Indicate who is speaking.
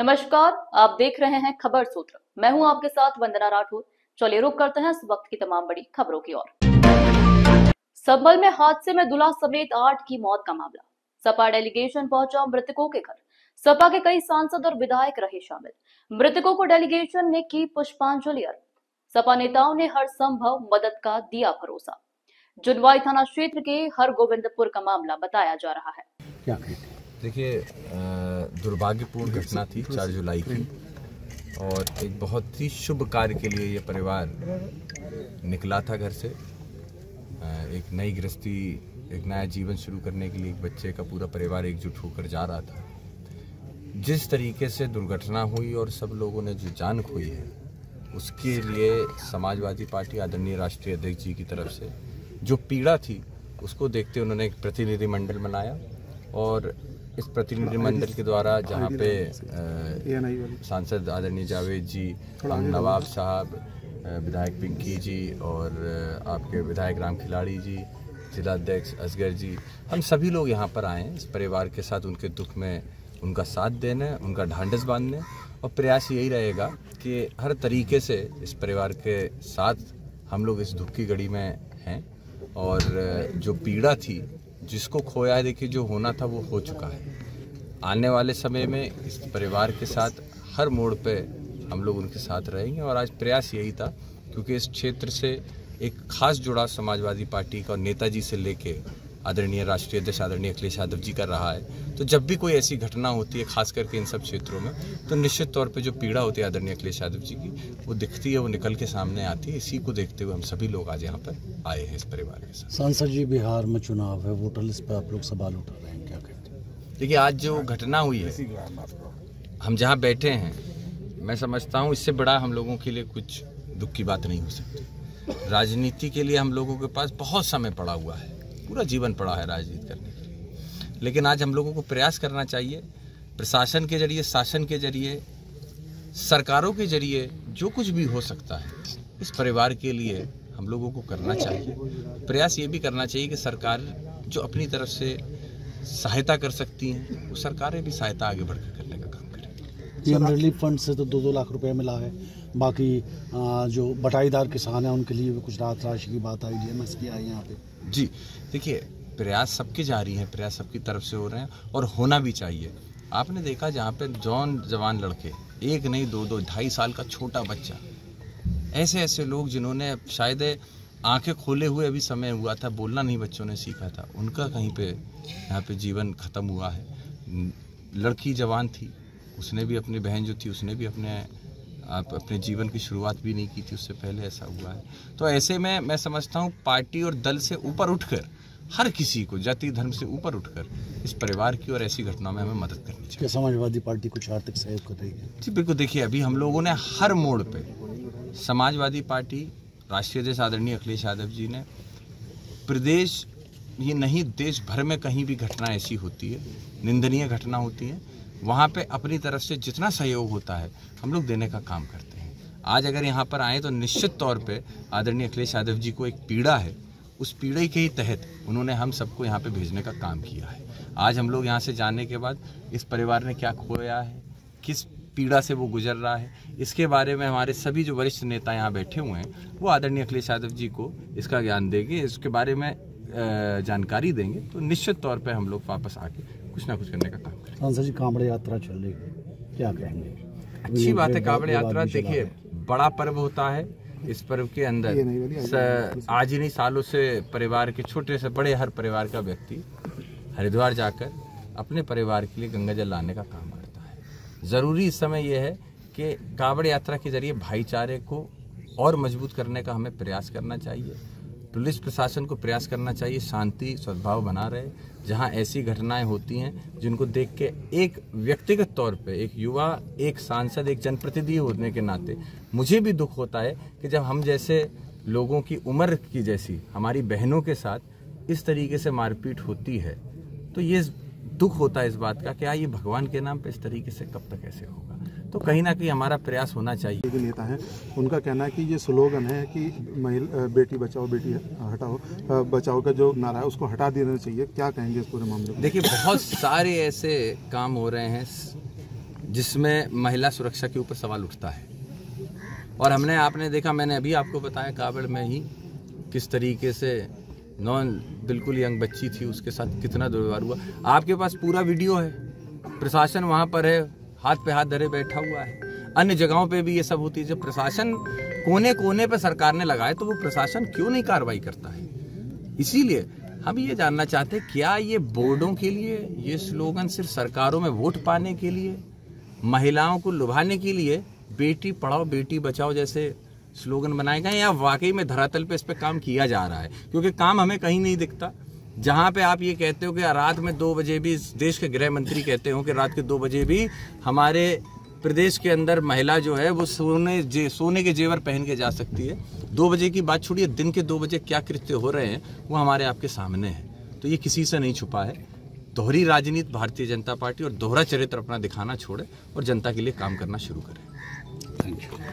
Speaker 1: नमस्कार, आप देख रहे हैं खबर सूत्र। मैं हूं आपके साथ वंदना राठौर। चलिए रुक करते हैं इस वक्त की तमाम बड़ी खबरों की ओर। संभल में हादसे में दूल्हा समेत 8 की मौत का मामला। सपा डेलीगेशन पहुंचा मृतकों के घर। सपा के कई सांसद और विधायक रहे शामिल। मृतकों को डेलीगेशन ने की पुष्पांजलि अर्पित। सपा नेताओं ने हर संभव मदद का दिया भरोसा। जुनवाई थाना क्षेत्र के हरगोविंदपुर का मामला बताया जा रहा है।
Speaker 2: क्या देखिए, दुर्भाग्यपूर्ण घटना थी 4 जुलाई की, और एक बहुत ही शुभ कार्य के लिए ये परिवार निकला था घर से। एक नई गृहस्थी, एक नया जीवन शुरू करने के लिए एक बच्चे का पूरा परिवार एकजुट होकर जा रहा था। जिस तरीके से दुर्घटना हुई और सब लोगों ने जो जान खोई है, उसके लिए समाजवादी पार्टी आदरणीय राष्ट्रीय अध्यक्ष जी की तरफ से जो पीड़ा थी, उसको देखते उन्होंने एक प्रतिनिधिमंडल बनाया, और इस प्रतिनिधिमंडल के द्वारा जहाँ पे सांसद आदरणीय जावेद जी, हम नवाब साहब, विधायक पिंकी जी और आपके विधायक राम खिलाड़ी जी, जिलाध्यक्ष असगर जी, हम सभी लोग यहाँ पर आए हैं इस परिवार के साथ उनके दुख में उनका साथ देने, उनका ढांढस बांधने, और प्रयास यही रहेगा कि हर तरीके से इस परिवार के साथ हम लोग इस दुख की घड़ी में हैं। और जो पीड़ा थी, जिसको खोया है, देखिए जो होना था वो हो चुका है। आने वाले समय में इस परिवार के साथ हर मोड़ पे हम लोग उनके साथ रहेंगे, और आज प्रयास यही था क्योंकि इस क्षेत्र से एक खास जुड़ाव समाजवादी पार्टी का और नेताजी से लेके आदरणीय राष्ट्रीय अध्यक्ष आदरणीय अखिलेश यादव जी का रहा है। तो जब भी कोई ऐसी घटना होती है, खास करके इन सब क्षेत्रों में, तो निश्चित तौर पे जो पीड़ा होती है आदरणीय अखिलेश यादव जी की, वो दिखती है, वो निकल के सामने आती है। इसी को देखते हुए हम सभी लोग आज यहाँ पर आए हैं इस परिवार के साथ।
Speaker 3: सांसद जी, बिहार में चुनाव है, वोटर लिस्ट पर आप लोग सवाल उठा रहे हैं, क्या कहते हैं?
Speaker 2: देखिए, आज जो घटना हुई है, हम जहाँ बैठे हैं, मैं समझता हूँ इससे बड़ा हम लोगों के लिए कुछ दुख की बात नहीं हो सकती। राजनीति के लिए हम लोगों के पास बहुत समय पड़ा हुआ है, पूरा जीवन पड़ा है राजनीति करने के लिए। लेकिन आज हम लोगों को प्रयास करना चाहिए, प्रशासन के जरिए, शासन के जरिए, सरकारों के जरिए जो कुछ भी हो सकता है इस परिवार के लिए हम लोगों को करना चाहिए। प्रयास ये भी करना चाहिए कि सरकार जो अपनी तरफ से सहायता कर सकती हैं, वो सरकारें भी सहायता आगे बढ़कर करने का काम करें।
Speaker 3: पीएम रिलीफ फंड से तो 2-2 लाख रुपए मिला है। बाकी जो बटाईदार किसान हैं उनके लिए भी कुछ राहत राशि की बात आई, डीएमएस की आई यहाँ पे।
Speaker 2: जी देखिए, प्रयास सबके जारी हैं, प्रयास सबकी तरफ से हो रहे हैं, और होना भी चाहिए। आपने देखा जहाँ पे जवान लड़के, एक नहीं 2-2, 2.5 साल का छोटा बच्चा, ऐसे लोग जिन्होंने शायद आंखें खोले हुए अभी समय हुआ था, बोलना नहीं बच्चों ने सीखा था, उनका कहीं पे यहाँ पे जीवन खत्म हुआ है। लड़की जवान थी, उसने भी अपनी बहन जो थी, उसने भी अपने जीवन की शुरुआत भी नहीं की थी, उससे पहले ऐसा हुआ है। तो ऐसे में मैं समझता हूँ पार्टी और दल से ऊपर उठकर, हर किसी को जाति धर्म से ऊपर उठकर इस परिवार की और ऐसी घटनाओं में हमें मदद करनी चाहिए।
Speaker 3: समाजवादी पार्टी कुछ आर्थिक सहयोग कर रही है?
Speaker 2: जी बिल्कुल। देखिए, अभी हम लोगों ने हर मोड़ पे, समाजवादी पार्टी, राष्ट्रीय अध्यक्ष आदरणीय अखिलेश यादव जी ने, प्रदेश ये नहीं देश भर में कहीं भी घटना ऐसी होती है, निंदनीय घटना होती है, वहाँ पे अपनी तरफ से जितना सहयोग होता है हम लोग देने का काम करते हैं। आज अगर यहाँ पर आए तो निश्चित तौर पे आदरणीय अखिलेश यादव जी को एक पीड़ा है, उस पीड़ा के ही तहत उन्होंने हम सबको यहाँ पे भेजने का काम किया है। आज हम लोग यहाँ से जाने के बाद इस परिवार ने क्या खोया है, किस पीड़ा से वो गुजर रहा है, इसके बारे में हमारे सभी जो वरिष्ठ नेता यहाँ बैठे हुए हैं, वो आदरणीय अखिलेश यादव जी को इसका ज्ञान देंगे, इसके बारे में जानकारी देंगे। तो निश्चित तौर पे हम लोग वापस आके कुछ ना कुछ करने का काम करेंगे।
Speaker 3: सांसद जी, कांवड़ यात्रा चल रही है, क्या कहेंगे?
Speaker 2: अच्छी बात है कांवड़ यात्रा। देखिए, बड़ा पर्व होता है, इस पर्व के अंदर आज ही नहीं, सालों से परिवार के छोटे से बड़े हर परिवार का व्यक्ति हरिद्वार जाकर अपने परिवार के लिए गंगा जल लाने का काम करता है। ज़रूरी इस समय यह है कि कांवड़ यात्रा के जरिए भाईचारे को और मजबूत करने का हमें प्रयास करना चाहिए। पुलिस प्रशासन को प्रयास करना चाहिए शांति सद्भाव बना रहे। जहां ऐसी घटनाएं होती हैं जिनको देख के एक व्यक्तिगत तौर पे, एक युवा, एक सांसद, एक जनप्रतिनिधि होने के नाते मुझे भी दुख होता है कि जब हम जैसे लोगों की उम्र की जैसी हमारी बहनों के साथ इस तरीके से मारपीट होती है, तो ये दुख होता है इस बात का कि ये भगवान के नाम पे इस तरीके से कब तक ऐसे होगा। तो कहीं ना कहीं हमारा प्रयास होना चाहिए।
Speaker 4: जो नेता हैं उनका कहना है कि ये स्लोगन है कि बेटी बचाओ बेटी हटाओ बचाओ का जो नारा है उसको हटा देना चाहिए, क्या कहेंगे इस पूरे मामले में?
Speaker 2: देखिए, बहुत सारे ऐसे काम हो रहे हैं जिसमें महिला सुरक्षा के ऊपर सवाल उठता है। और आपने देखा, मैंने अभी आपको बताया काबड़ में ही किस तरीके से बिल्कुल यंग बच्ची थी, उसके साथ कितना दुर्व्यवहार हुआ। आपके पास पूरा वीडियो है, प्रशासन वहाँ पर है, हाथ पे हाथ धरे बैठा हुआ है। अन्य जगहों पे भी ये सब होती है। जब प्रशासन कोने कोने पे सरकार ने लगाए तो वो प्रशासन क्यों नहीं कार्रवाई करता है? इसीलिए हम ये जानना चाहते हैं, क्या ये बोर्डों के लिए ये स्लोगन सिर्फ सरकारों में वोट पाने के लिए, महिलाओं को लुभाने के लिए बेटी पढ़ाओ बेटी बचाओ जैसे स्लोगन बनाए गए, या वाकई में धरातल पे इस पे काम किया जा रहा है? क्योंकि काम हमें कहीं नहीं दिखता। जहाँ पे आप ये कहते हो कि रात में 2 बजे भी, देश के गृह मंत्री कहते हो कि रात के 2 बजे भी हमारे प्रदेश के अंदर महिला जो है वो सोने के जेवर पहन के जा सकती है। 2 बजे की बात छोड़िए, दिन के 2 बजे क्या कृत्य हो रहे हैं वो हमारे आपके सामने है। तो ये किसी से नहीं छुपा है। दोहरी राजनीति भारतीय जनता पार्टी और दोहरा चरित्र अपना दिखाना छोड़े और जनता के लिए काम करना शुरू करे।
Speaker 3: Thank you.